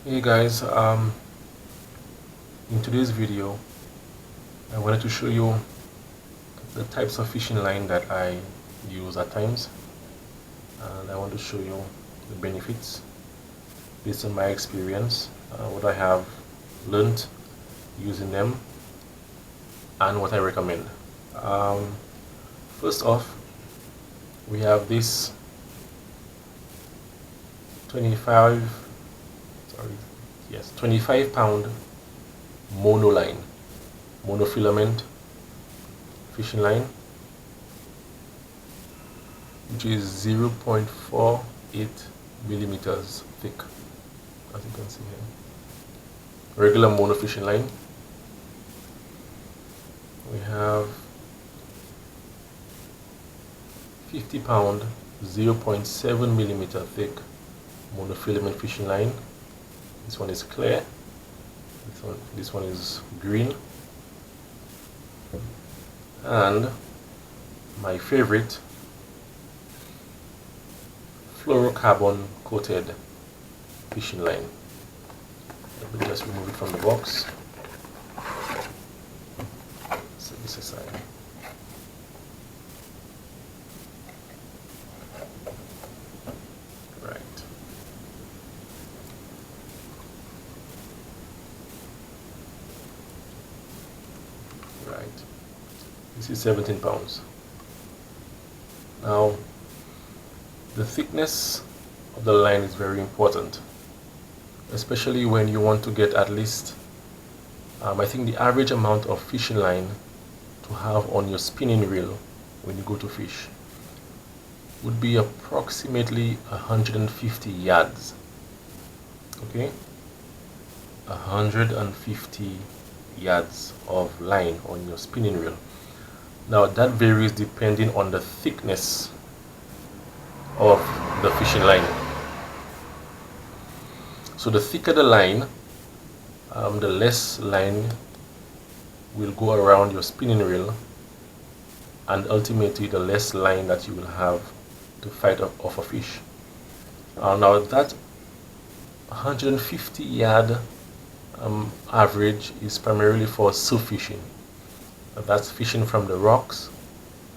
Hey guys, in today's video I wanted to show you the types of fishing line that I use at times, and I want to show you the benefits based on my experience, what I have learned using them, and what I recommend. First off, we have this 25 pound monofilament fishing line, which is 0.48 millimeters thick, as you can see here. Regular mono fishing line. We have 50 pound 0.7 millimeter thick monofilament fishing line. This one is clear, this one is green, and my favorite, fluorocarbon coated fishing line. Let me just remove it from the box. Set this aside. Right, this is 17 pounds. Now, the thickness of the line is very important, especially when you want to get at least, I think the average amount of fishing line to have on your spinning reel when you go to fish would be approximately 150 yards. Okay, 150 yards of line on your spinning reel. Now that varies depending on the thickness of the fishing line. So the thicker the line, the less line will go around your spinning reel, and ultimately the less line that you will have to fight off a fish. Now that 150 yard average is primarily for surf fishing. That's fishing from the rocks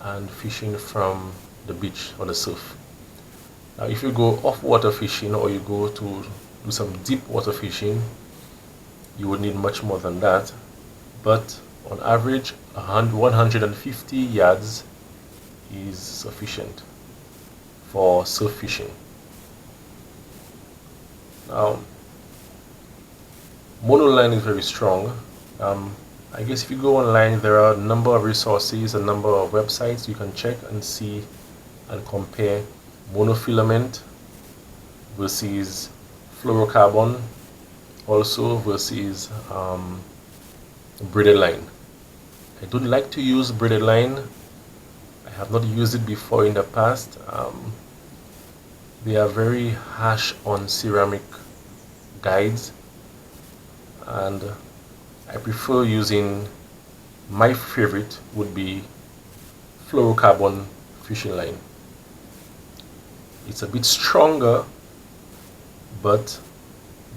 and fishing from the beach or the surf. Now if you go off water fishing, or you go to do some deep water fishing, you would need much more than that, but on average 150 yards is sufficient for surf fishing. Now, monoline is very strong. I guess if you go online, there are a number of resources, a number of websites you can check and see and compare monofilament versus fluorocarbon, also versus braided line. I don't like to use braided line. I have not used it before in the past. They are very harsh on ceramic guides, and I prefer using, my favorite would be fluorocarbon fishing line. It's a bit stronger, but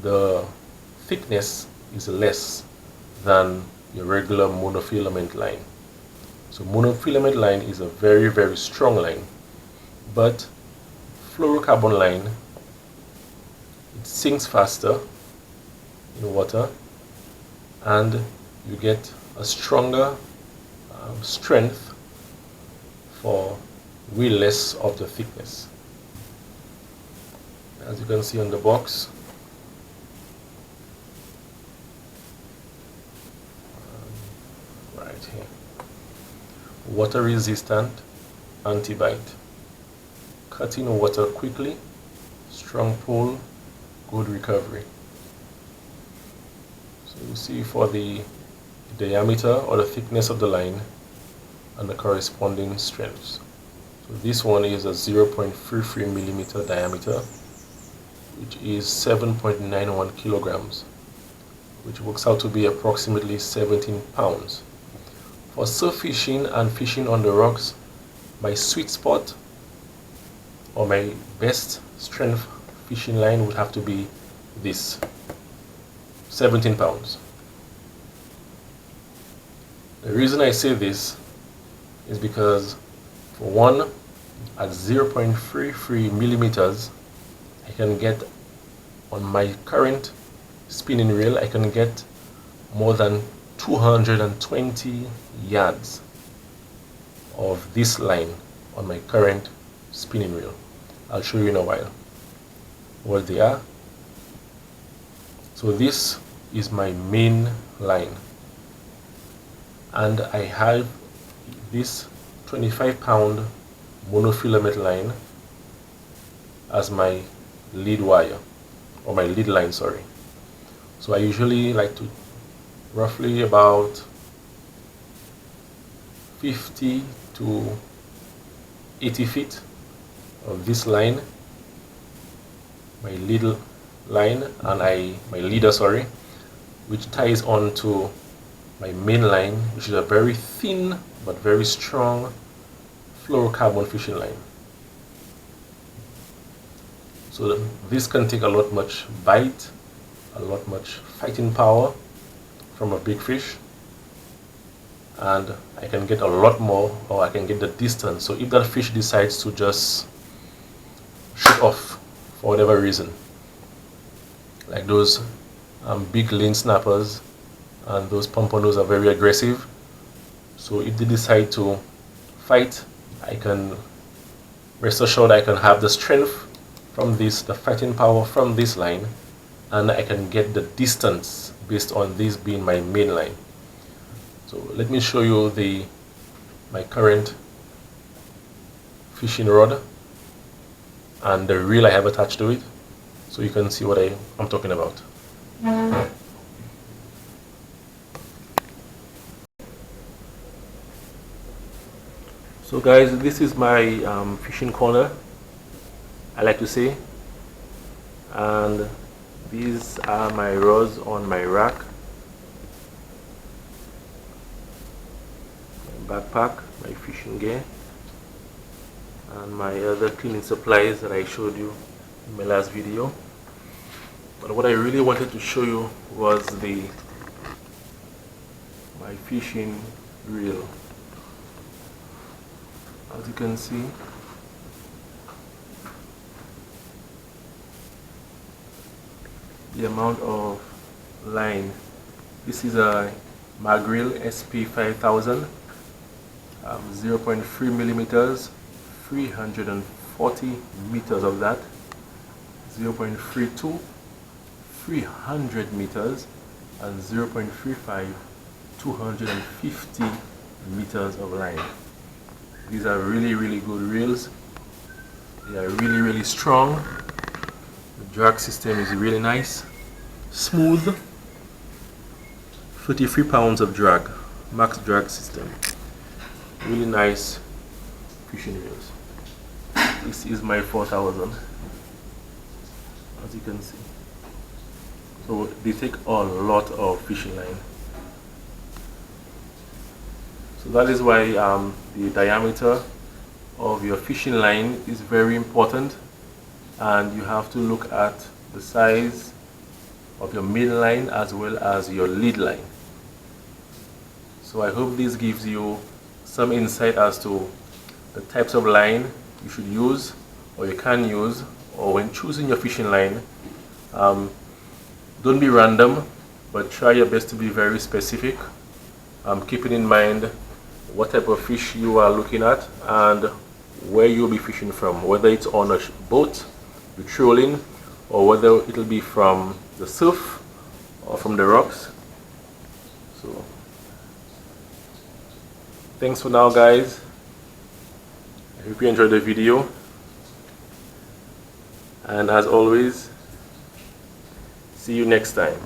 the thickness is less than your regular monofilament line. So monofilament line is a very, very strong line, but fluorocarbon line, it sinks faster in water, and you get a stronger strength for way less of the thickness. As you can see on the box, right here, water resistant, anti-bite, cutting water quickly, strong pull, good recovery. So you see for the diameter or the thickness of the line and the corresponding strengths. So this one is a 0.33 millimeter diameter, which is 7.91 kilograms, which works out to be approximately 17 pounds. For surf fishing and fishing on the rocks, my sweet spot or my best strength fishing line would have to be this 17 pounds. The reason I say this is because, for one, at 0.33 millimeters, I can get, on my current spinning reel, I can get more than 220 yards of this line on my current spinning reel. I'll show you in a while what they are. So this is my main line, and I have this 25-pound monofilament line as my lead wire, or my lead line, sorry. So I usually like to roughly about 50 to 80 feet of this line, my lead line, and my leader, sorry, which ties on to my main line, which is a very thin but very strong fluorocarbon fishing line. So this can take a lot much bite, a lot much fighting power from a big fish, and I can get a lot more, or I can get the distance. So if that fish decides to just shoot off for whatever reason, like those big lane snappers and those pompanos are very aggressive, so if they decide to fight, I can rest assured I can have the strength from this, the fighting power from this line, and I can get the distance based on this being my main line. So let me show you my current fishing rod and the reel I have attached to it, so you can see what I'm talking about. So guys, this is my fishing corner, I like to say, and these are my rods on my rack, my backpack, my fishing gear, and my other cleaning supplies that I showed you in my last video. But what I really wanted to show you was my fishing reel. As you can see, the amount of line. This is a Magril SP5000, 0.3 millimeters, 340 meters of that, 0.32, 300 meters, and 0.35, 250 meters of line. These are really good reels. They are really strong. The drag system is really nice, smooth. 33 pounds of drag, max drag system. Really nice fishing reels. This is my 4000, as you can see. So they take a lot of fishing line. So that is why the diameter of your fishing line is very important, and you have to look at the size of your main line as well as your lead line. So I hope this gives you some insight as to the types of line you should use, or you can use, or when choosing your fishing line. Don't be random, but try your best to be very specific, keeping in mind what type of fish you are looking at and where you'll be fishing from, whether it's on a boat, you're trolling, or whether it'll be from the surf or from the rocks. So thanks for now, guys. I hope you enjoyed the video, and as always, see you next time.